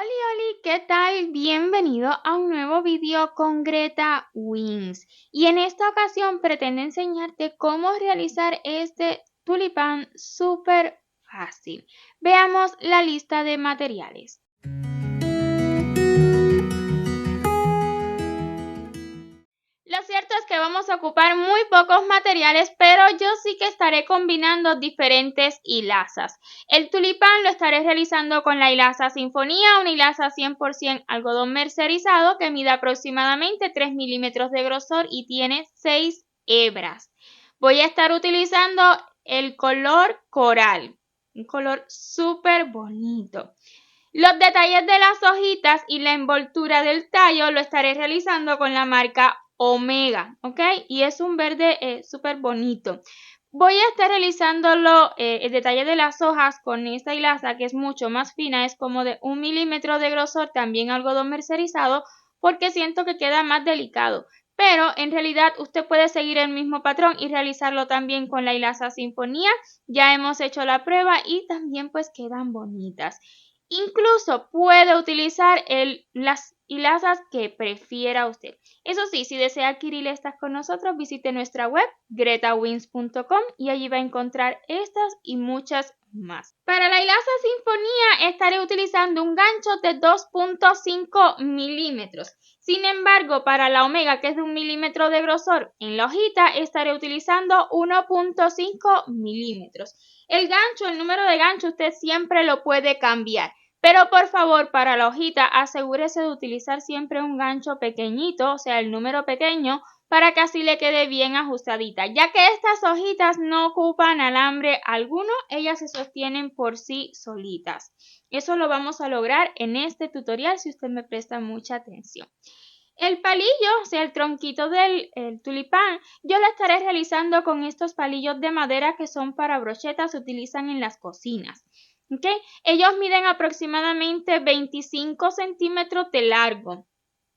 Oli, ¿qué tal? Bienvenido a un nuevo video con Greta Wins. Y en esta ocasión pretendo enseñarte cómo realizar este tulipán súper fácil. Veamos la lista de materiales. Lo cierto es que vamos a ocupar muy pocos materiales, pero yo sí que estaré combinando diferentes hilazas. El tulipán lo estaré realizando con la hilaza Sinfonía, una hilaza 100% algodón mercerizado que mide aproximadamente 3 milímetros de grosor y tiene 6 hebras. Voy a estar utilizando el color coral, un color súper bonito. Los detalles de las hojitas y la envoltura del tallo lo estaré realizando con la marca Omega, ¿ok? Y es un verde súper bonito. Voy a estar realizándolo, el detalle de las hojas con esta hilaza que es mucho más fina, es como de 1 milímetro de grosor, también algodón mercerizado, porque siento que queda más delicado. Pero en realidad usted puede seguir el mismo patrón y realizarlo también con la hilaza Sinfonía. Ya hemos hecho la prueba y también pues quedan bonitas. Incluso puede utilizar las hilazas que prefiera usted. Eso sí, si desea adquirir estas con nosotros, visite nuestra web gretawins.com y allí va a encontrar estas y muchas más. Para la hilaza Sinfonía estaré utilizando un gancho de 2.5 milímetros. Sin embargo, para la Omega, que es de 1 milímetro de grosor en la hojita, estaré utilizando 1.5 milímetros. El gancho, el número de gancho, usted siempre lo puede cambiar. Pero por favor, para la hojita, asegúrese de utilizar siempre un gancho pequeñito, o sea, el número pequeño, para que así le quede bien ajustadita. Ya que estas hojitas no ocupan alambre alguno, ellas se sostienen por sí solitas. Eso lo vamos a lograr en este tutorial si usted me presta mucha atención. El palillo, o sea, el tronquito del tulipán, yo lo estaré realizando con estos palillos de madera que son para brochetas, se utilizan en las cocinas. ¿Okay? Ellos miden aproximadamente 25 centímetros de largo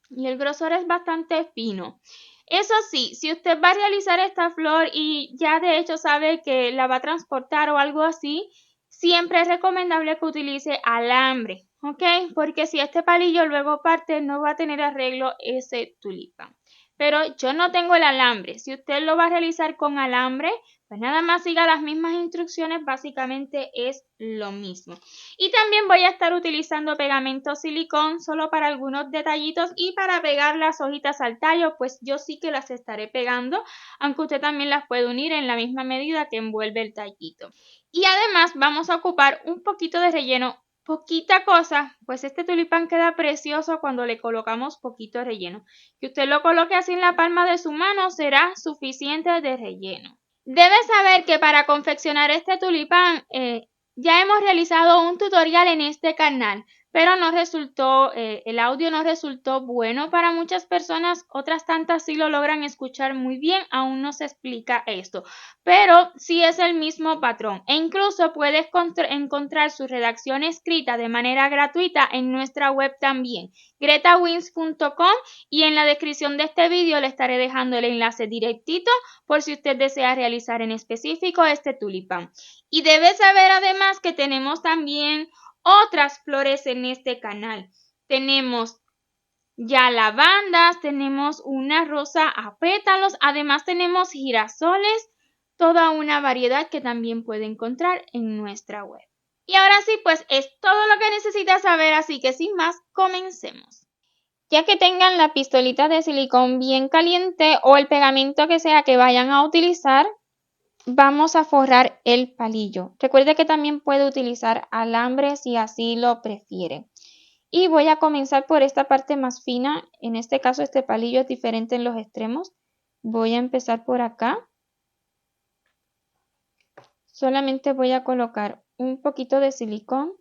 y el grosor es bastante fino. Eso sí, si usted va a realizar esta flor y ya de hecho sabe que la va a transportar o algo así, siempre es recomendable que utilice alambre, ¿ok? Porque si este palillo luego parte, no va a tener arreglo ese tulipán. Pero yo no tengo el alambre. Si usted lo va a realizar con alambre, pues nada más siga las mismas instrucciones, básicamente es lo mismo. Y también voy a estar utilizando pegamento silicón solo para algunos detallitos y para pegar las hojitas al tallo, pues yo sí que las estaré pegando, aunque usted también las puede unir en la misma medida que envuelve el tallito. Y además vamos a ocupar un poquito de relleno, poquita cosa, pues este tulipán queda precioso cuando le colocamos poquito relleno. Que usted lo coloque así en la palma de su mano será suficiente de relleno. Debe saber que para confeccionar este tulipán ya hemos realizado un tutorial en este canal, pero no resultó, el audio no resultó bueno para muchas personas, otras tantas sí lo logran escuchar muy bien, aún no se explica esto, pero sí es el mismo patrón e incluso puedes encontrar su redacción escrita de manera gratuita en nuestra web también, gretawins.com, y en la descripción de este vídeo le estaré dejando el enlace directito por si usted desea realizar en específico este tulipán. Y debe saber además que tenemos también otras flores en este canal. Tenemos ya lavandas, tenemos una rosa a pétalos, además tenemos girasoles, toda una variedad que también puede encontrar en nuestra web. Y ahora sí, pues es todo lo que necesita saber, así que sin más, comencemos. Ya que tengan la pistolita de silicón bien caliente o el pegamento que sea que vayan a utilizar, vamos a forrar el palillo. Recuerde que también puede utilizar alambre si así lo prefiere. Y voy a comenzar por esta parte más fina. En este caso este palillo es diferente en los extremos. Voy a empezar por acá. Solamente voy a colocar un poquito de silicón.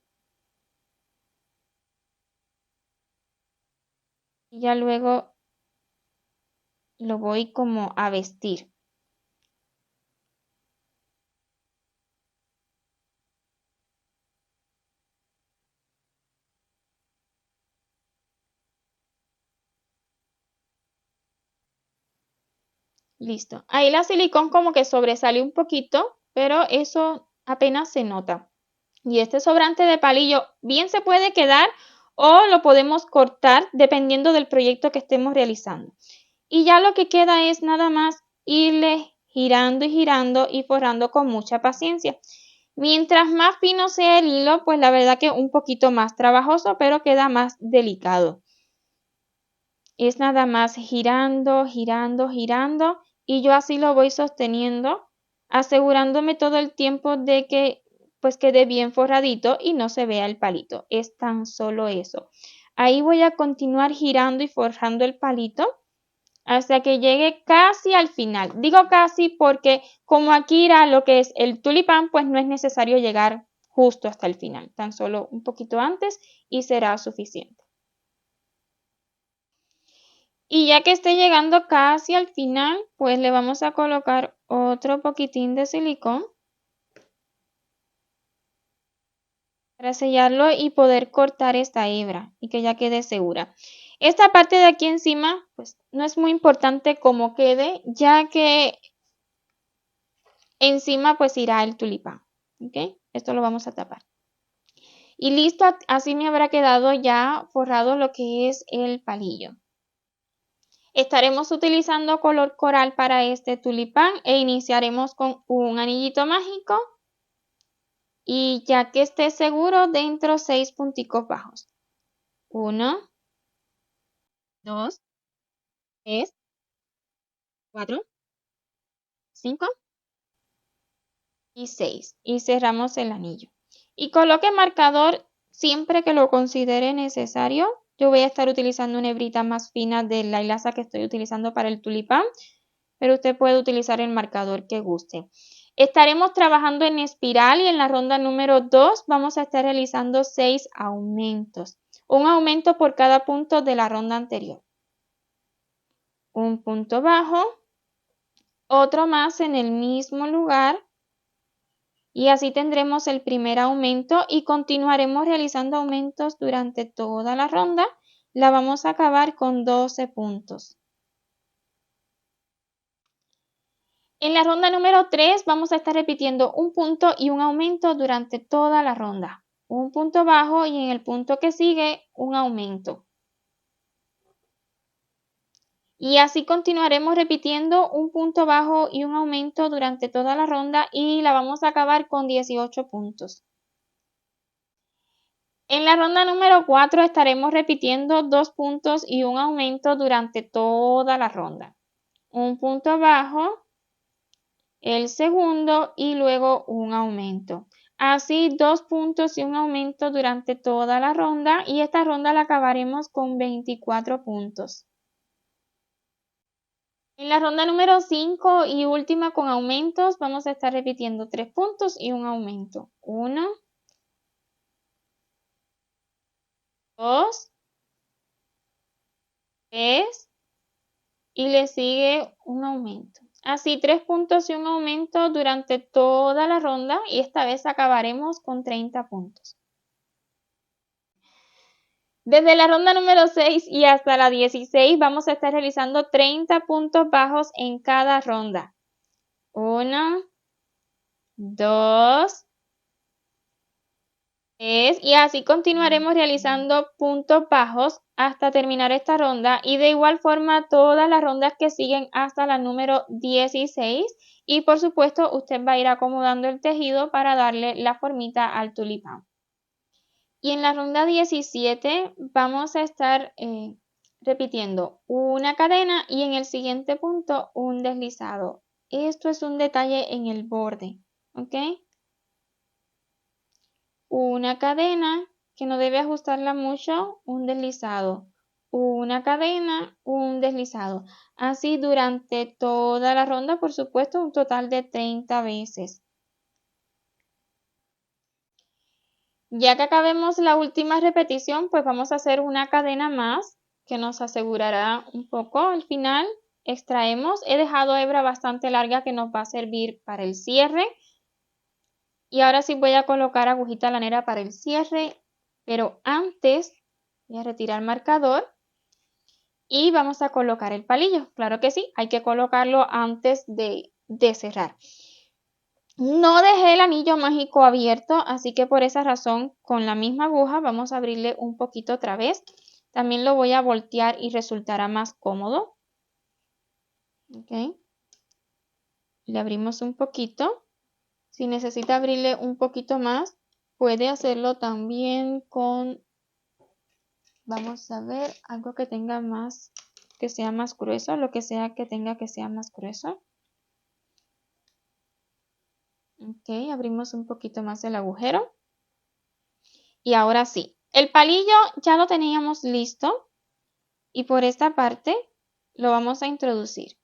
Y ya luego lo voy como a vestir. Listo. Ahí la silicón como que sobresale un poquito, pero eso apenas se nota. Y este sobrante de palillo bien se puede quedar o lo podemos cortar dependiendo del proyecto que estemos realizando. Y ya lo que queda es nada más irle girando y girando y forrando con mucha paciencia. Mientras más fino sea el hilo, pues la verdad que un poquito más trabajoso, pero queda más delicado. Es nada más girando, girando, girando y yo así lo voy sosteniendo, asegurándome todo el tiempo de que pues quede bien forradito y no se vea el palito. Es tan solo eso. Ahí voy a continuar girando y forrando el palito hasta que llegue casi al final. Digo casi porque como aquí irá lo que es el tulipán, pues no es necesario llegar justo hasta el final, tan solo un poquito antes y será suficiente. Y ya que esté llegando casi al final, pues le vamos a colocar otro poquitín de silicón para sellarlo y poder cortar esta hebra y que ya quede segura. Esta parte de aquí encima, pues no es muy importante cómo quede, ya que encima pues irá el tulipán. ¿Ok? Esto lo vamos a tapar. Y listo, así me habrá quedado ya forrado lo que es el palillo. Estaremos utilizando color coral para este tulipán e iniciaremos con un anillito mágico y ya que esté seguro dentro 6 punticos bajos. 1, 2, 3, 4, 5 y 6 y cerramos el anillo. Y coloque marcador siempre que lo considere necesario. Yo voy a estar utilizando una hebrita más fina de la hilaza que estoy utilizando para el tulipán, pero usted puede utilizar el marcador que guste. Estaremos trabajando en espiral y en la ronda número 2 vamos a estar realizando 6 aumentos. Un aumento por cada punto de la ronda anterior. Un punto bajo, otro más en el mismo lugar y así tendremos el primer aumento y continuaremos realizando aumentos durante toda la ronda. La vamos a acabar con 12 puntos. En la ronda número 3 vamos a estar repitiendo un punto y un aumento durante toda la ronda. Un punto bajo y en el punto que sigue un aumento. Y así continuaremos repitiendo un punto bajo y un aumento durante toda la ronda y la vamos a acabar con 18 puntos. En la ronda número 4 estaremos repitiendo 2 puntos y un aumento durante toda la ronda. Un punto bajo, el segundo y luego un aumento. Así 2 puntos y un aumento durante toda la ronda y esta ronda la acabaremos con 24 puntos. En la ronda número 5 y última con aumentos vamos a estar repitiendo 3 puntos y un aumento. 1, 2, 3 y le sigue un aumento. Así 3 puntos y un aumento durante toda la ronda y esta vez acabaremos con 30 puntos. Desde la ronda número 6 y hasta la 16 vamos a estar realizando 30 puntos bajos en cada ronda. 1, 2, 3 y así continuaremos realizando puntos bajos hasta terminar esta ronda y de igual forma todas las rondas que siguen hasta la número 16 y por supuesto usted va a ir acomodando el tejido para darle la formita al tulipán. Y en la ronda 17 vamos a estar repitiendo una cadena y en el siguiente punto un deslizado. Esto es un detalle en el borde, ¿ok? Una cadena que no debe ajustarla mucho, un deslizado. Una cadena, un deslizado. Así durante toda la ronda, por supuesto, un total de 30 veces. Ya que acabemos la última repetición, pues vamos a hacer una cadena más que nos asegurará un poco al final. Extraemos, he dejado hebra bastante larga que nos va a servir para el cierre. Y ahora sí voy a colocar agujita lanera para el cierre, pero antes voy a retirar el marcador y vamos a colocar el palillo. Claro que sí, hay que colocarlo antes de cerrar. No dejé el anillo mágico abierto, así que por esa razón con la misma aguja vamos a abrirle un poquito otra vez. También lo voy a voltear y resultará más cómodo. ¿Ok? Le abrimos un poquito. Si necesita abrirle un poquito más, puede hacerlo también con, vamos a ver, algo que tenga más, que sea más grueso, lo que sea que tenga que sea más grueso. Ok, abrimos un poquito más el agujero. Y ahora sí, el palillo ya lo teníamos listo y por esta parte lo vamos a introducir.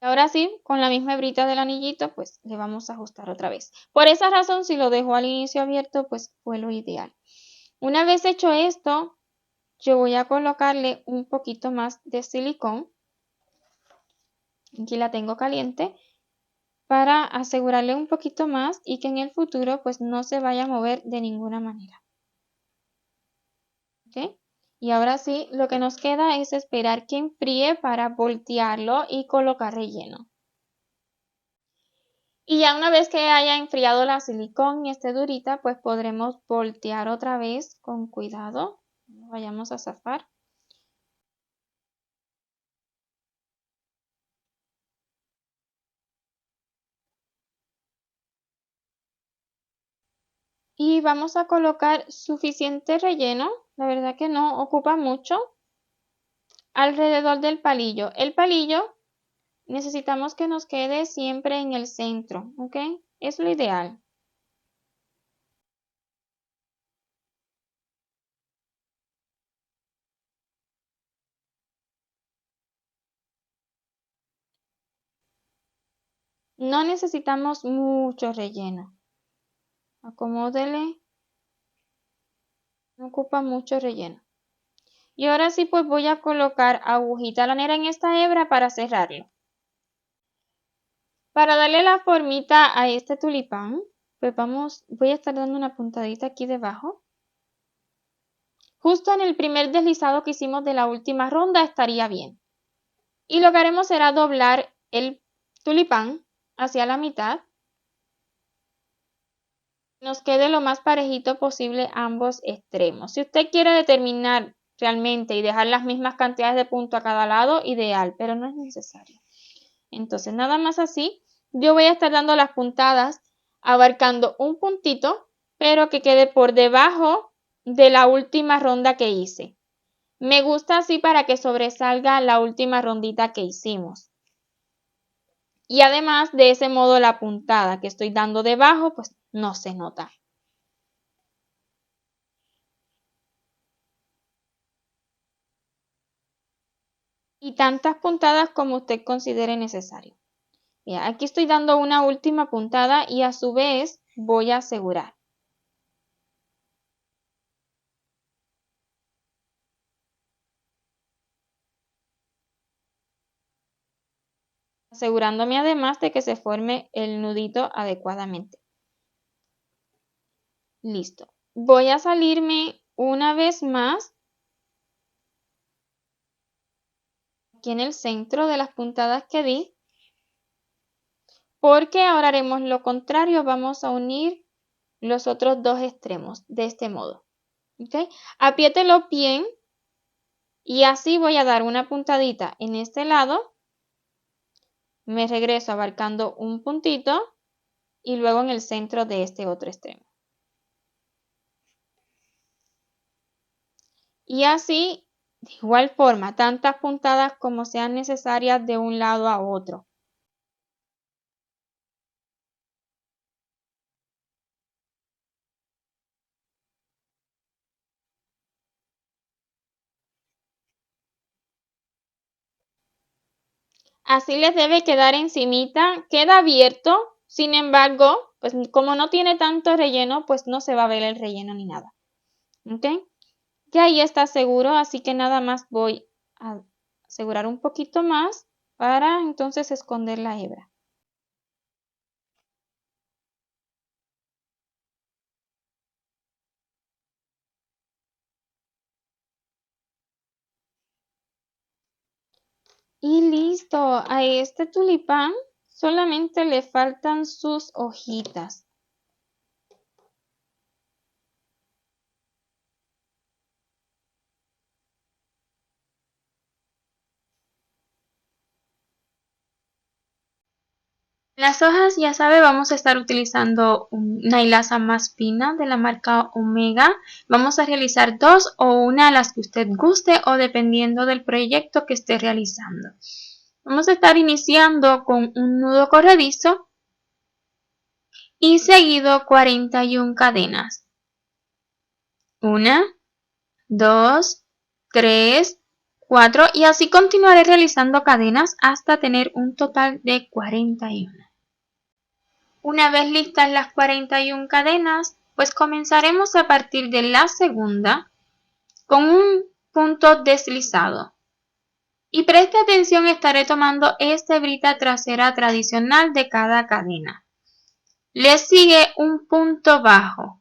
Ahora sí, con la misma hebrita del anillito, pues le vamos a ajustar otra vez. Por esa razón, si lo dejo al inicio abierto, pues fue lo ideal. Una vez hecho esto, yo voy a colocarle un poquito más de silicón. Aquí la tengo caliente para asegurarle un poquito más y que en el futuro pues no se vaya a mover de ninguna manera. ¿Ok? Y ahora sí, lo que nos queda es esperar que enfríe para voltearlo y colocar relleno. Y ya una vez que haya enfriado la silicón y esté durita, pues podremos voltear otra vez con cuidado. No vayamos a zafar. Y vamos a colocar suficiente relleno, la verdad que no ocupa mucho, alrededor del palillo. El palillo necesitamos que nos quede siempre en el centro, ¿ok? Es lo ideal. No necesitamos mucho relleno. Acomódele, no ocupa mucho relleno. Y ahora sí, pues voy a colocar agujita lanera en esta hebra para cerrarlo. Para darle la formita a este tulipán, pues voy a estar dando una puntadita aquí debajo. Justo en el primer deslizado que hicimos de la última ronda estaría bien. Y lo que haremos será doblar el tulipán hacia la mitad. Nos quede lo más parejito posible ambos extremos. Si usted quiere determinar realmente y dejar las mismas cantidades de punto a cada lado, ideal, pero no es necesario. Entonces, nada más así, yo voy a estar dando las puntadas abarcando un puntito, pero que quede por debajo de la última ronda que hice. Me gusta así para que sobresalga la última rondita que hicimos. Y además, de ese modo, la puntada que estoy dando debajo, pues no se nota. Y tantas puntadas como usted considere necesario. Bien, aquí estoy dando una última puntada y a su vez voy a asegurar. Asegurándome además de que se forme el nudito adecuadamente. Listo. Voy a salirme una vez más aquí en el centro de las puntadas que di, porque ahora haremos lo contrario, vamos a unir los otros dos extremos de este modo. ¿Ok? Apriételo bien y así voy a dar una puntadita en este lado, me regreso abarcando un puntito y luego en el centro de este otro extremo. Y así, de igual forma, tantas puntadas como sean necesarias de un lado a otro. Así les debe quedar encimita, queda abierto, sin embargo, pues como no tiene tanto relleno, pues no se va a ver el relleno ni nada. ¿Ok? Ya ahí está seguro, así que nada más voy a asegurar un poquito más para entonces esconder la hebra. Y listo, a este tulipán Solamente le faltan sus hojitas. Las hojas, ya sabe, vamos a estar utilizando una hilaza más fina de la marca Omega. Vamos a realizar 2 o una, las que usted guste o dependiendo del proyecto que esté realizando. Vamos a estar iniciando con un nudo corredizo y seguido 41 cadenas. 1, 2, 3, 4 y así continuaré realizando cadenas hasta tener un total de 41. Una vez listas las 41 cadenas, pues comenzaremos a partir de la segunda con un punto deslizado. Y preste atención, estaré tomando esta hebrita trasera tradicional de cada cadena. Le sigue un punto bajo,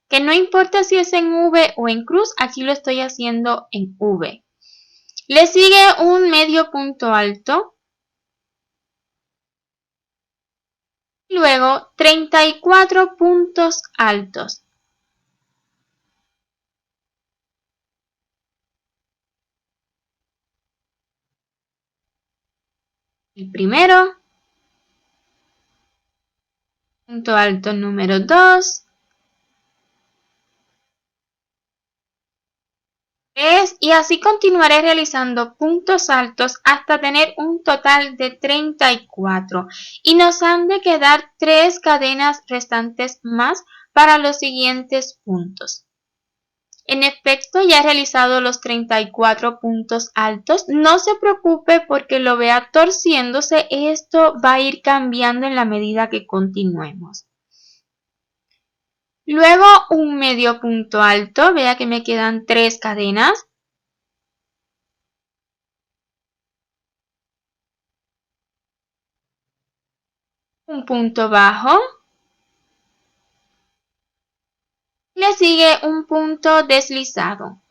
que no importa si es en V o en cruz, aquí lo estoy haciendo en V. Le sigue un medio punto alto. Luego 34 puntos altos. El primero, punto alto número 2, 3 y así continuaré realizando puntos altos hasta tener un total de 34 y nos han de quedar 3 cadenas restantes más para los siguientes puntos. En efecto, ya he realizado los 34 puntos altos. No se preocupe porque lo vea torciéndose. Esto va a ir cambiando en la medida que continuemos. Luego un medio punto alto. Vea que me quedan 3 cadenas. Un punto bajo. Le sigue un punto deslizado.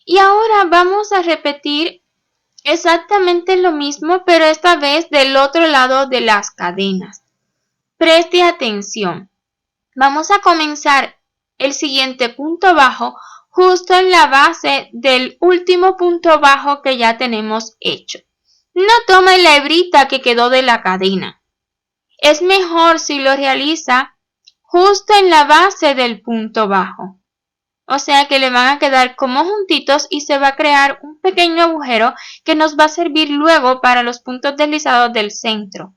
Y ahora vamos a repetir exactamente lo mismo, pero esta vez del otro lado de las cadenas. Preste atención. Vamos a comenzar el siguiente punto bajo justo en la base del último punto bajo que ya tenemos hecho. No tome la hebrita que quedó de la cadena. Es mejor si lo realiza justo en la base del punto bajo. O sea que le van a quedar como juntitos y se va a crear un pequeño agujero que nos va a servir luego para los puntos deslizados del centro.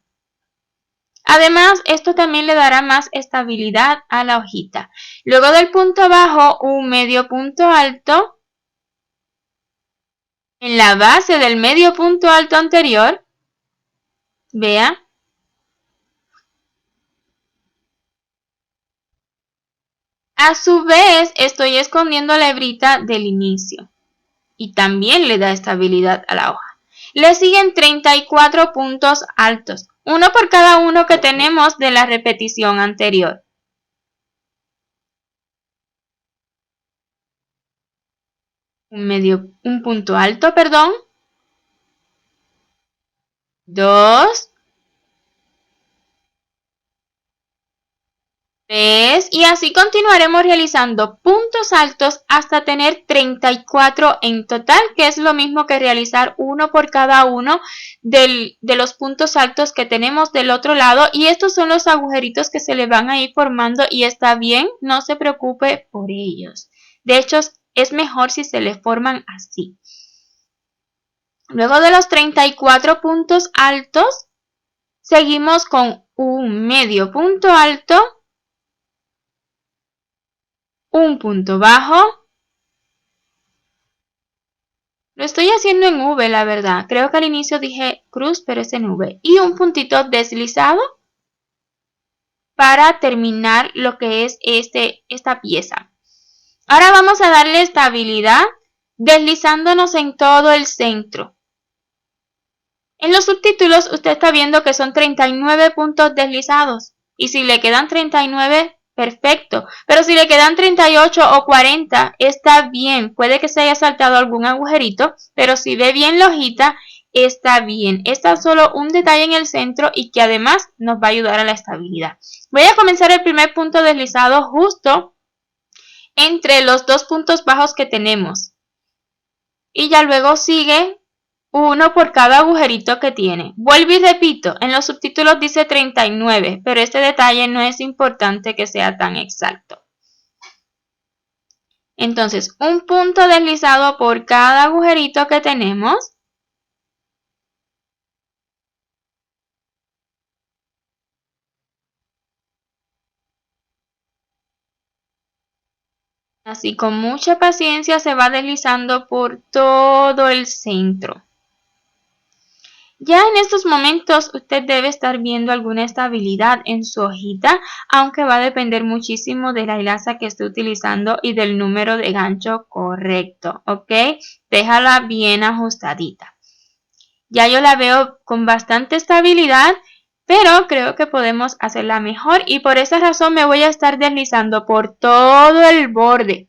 Además, esto también le dará más estabilidad a la hojita. Luego del punto bajo, un medio punto alto. En la base del medio punto alto anterior, vea. A su vez, estoy escondiendo la hebrita del inicio. Y también le da estabilidad a la hoja. Le siguen 34 puntos altos, uno por cada uno que tenemos de la repetición anterior. Un punto alto, perdón. 2, 3 y así continuaremos realizando puntos altos hasta tener 34 en total, que es lo mismo que realizar uno por cada uno de los puntos altos que tenemos del otro lado, y estos son los agujeritos que se le van a ir formando y está bien, no se preocupe por ellos. De hecho, es mejor si se le forman así. Luego de los 34 puntos altos, seguimos con un medio punto alto, un punto bajo. Lo estoy haciendo en V, la verdad. Creo que al inicio dije cruz, pero es en V. Y un puntito deslizado para terminar lo que es esta pieza. Ahora vamos a darle estabilidad deslizándonos en todo el centro. En los subtítulos usted está viendo que son 39 puntos deslizados. Y si le quedan 39, perfecto. Pero si le quedan 38 o 40, está bien. Puede que se haya saltado algún agujerito, pero si ve bien la hojita, está bien. Está solo un detalle en el centro y que además nos va a ayudar a la estabilidad. Voy a comenzar el primer punto deslizado justo entre los dos puntos bajos que tenemos. Y ya luego sigue uno por cada agujerito que tiene. Vuelvo y repito, en los subtítulos dice 39, pero este detalle no es importante que sea tan exacto. Entonces, un punto deslizado por cada agujerito que tenemos. Así con mucha paciencia se va deslizando por todo el centro. Ya en estos momentos usted debe estar viendo alguna estabilidad en su hojita, aunque va a depender muchísimo de la hilaza que esté utilizando y del número de gancho correcto, ¿ok? Déjala bien ajustadita. Ya yo la veo con bastante estabilidad, pero creo que podemos hacerla mejor y por esa razón me voy a estar deslizando por todo el borde.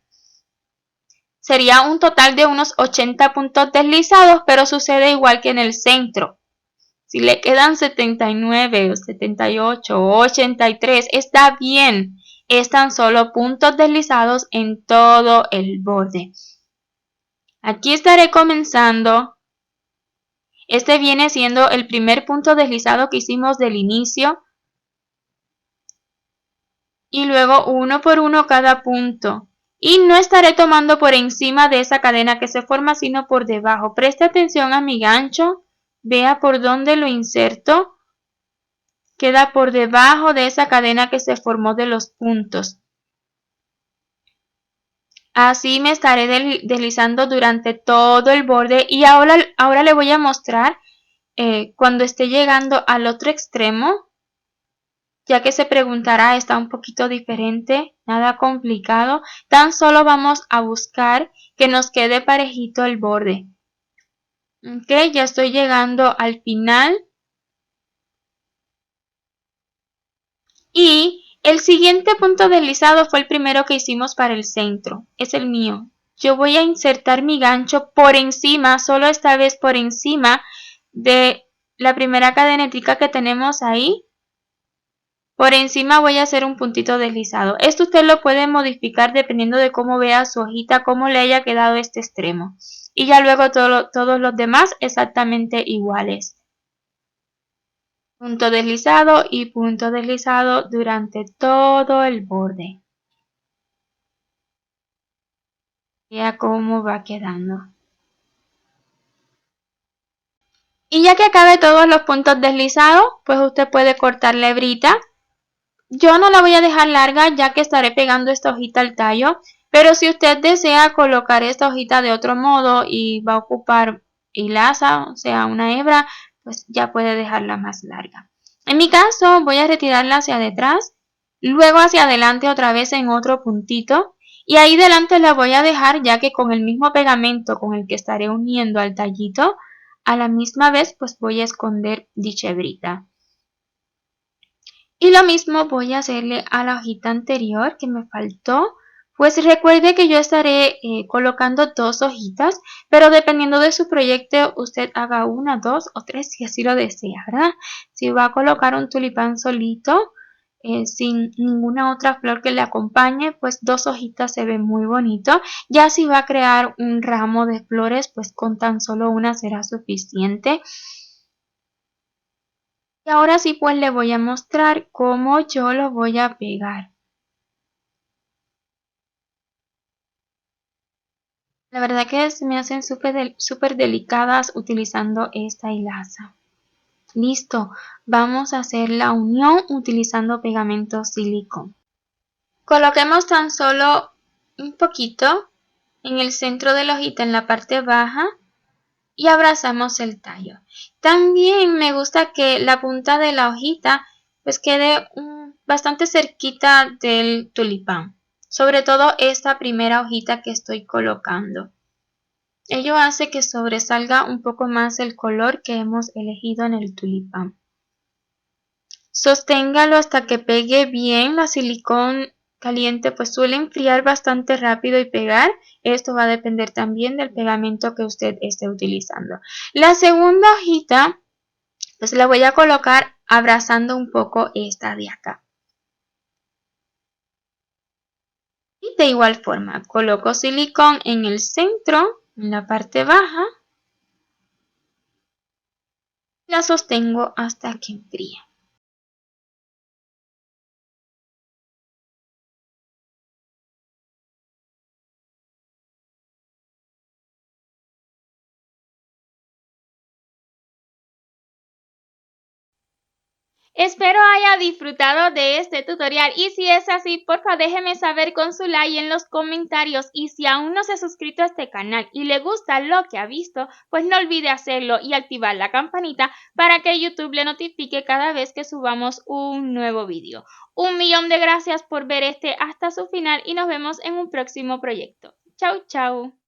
Sería un total de unos 80 puntos deslizados, pero sucede igual que en el centro. Si le quedan 79 o 78 o 83, está bien. Es tan solo puntos deslizados en todo el borde. Aquí estaré comenzando. Este viene siendo el primer punto deslizado que hicimos del inicio. Y luego uno por uno cada punto. Y no estaré tomando por encima de esa cadena que se forma, sino por debajo. Preste atención a mi gancho. Vea por dónde lo inserto. Queda por debajo de esa cadena que se formó de los puntos. Así me estaré deslizando durante todo el borde y ahora le voy a mostrar cuando esté llegando al otro extremo, ya que se preguntará, está un poquito diferente, nada complicado, tan solo vamos a buscar que nos quede parejito el borde. Ok, ya estoy llegando al final. Y el siguiente punto deslizado fue el primero que hicimos para el centro, es el mío. Yo voy a insertar mi gancho por encima, solo esta vez por encima de la primera cadenetica que tenemos ahí. Por encima voy a hacer un puntito deslizado. Esto usted lo puede modificar dependiendo de cómo vea su hojita, cómo le haya quedado este extremo. Y ya luego todos los demás exactamente iguales. Punto deslizado y punto deslizado durante todo el borde. Vea cómo va quedando. Y ya que acabe todos los puntos deslizados, pues usted puede cortar la hebrita. Yo no la voy a dejar larga ya que estaré pegando esta hojita al tallo, pero si usted desea colocar esta hojita de otro modo y va a ocupar hilaza, o sea una hebra, pues ya puede dejarla más larga. En mi caso voy a retirarla hacia detrás, luego hacia adelante otra vez en otro puntito y ahí delante la voy a dejar ya que con el mismo pegamento con el que estaré uniendo al tallito, a la misma vez pues voy a esconder dicha hebrita. Y lo mismo voy a hacerle a la hojita anterior que me faltó. Pues recuerde que yo estaré colocando dos hojitas, pero dependiendo de su proyecto usted haga una, dos o tres si así lo desea, ¿verdad? Si va a colocar un tulipán solito, sin ninguna otra flor que le acompañe, pues dos hojitas se ve muy bonito. Ya si va a crear un ramo de flores, pues con tan solo una será suficiente. Y ahora sí pues le voy a mostrar cómo yo lo voy a pegar. La verdad que se me hacen súper delicadas utilizando esta hilaza. Listo, vamos a hacer la unión utilizando pegamento silicón. Coloquemos tan solo un poquito en el centro de la hojita en la parte baja y abrazamos el tallo. También me gusta que la punta de la hojita pues quede bastante cerquita del tulipán, sobre todo esta primera hojita que estoy colocando. Ello hace que sobresalga un poco más el color que hemos elegido en el tulipán. Sosténgalo hasta que pegue bien la silicón caliente pues suele enfriar bastante rápido y pegar. Esto va a depender también del pegamento que usted esté utilizando. La segunda hojita pues la voy a colocar abrazando un poco esta de acá. Y de igual forma coloco silicón en el centro, en la parte baja. La sostengo hasta que enfríe. Espero haya disfrutado de este tutorial y si es así, porfa déjeme saber con su like en los comentarios y si aún no se ha suscrito a este canal y le gusta lo que ha visto, pues no olvide hacerlo y activar la campanita para que YouTube le notifique cada vez que subamos un nuevo vídeo. Un millón de gracias por ver este hasta su final y nos vemos en un próximo proyecto. Chau, chau.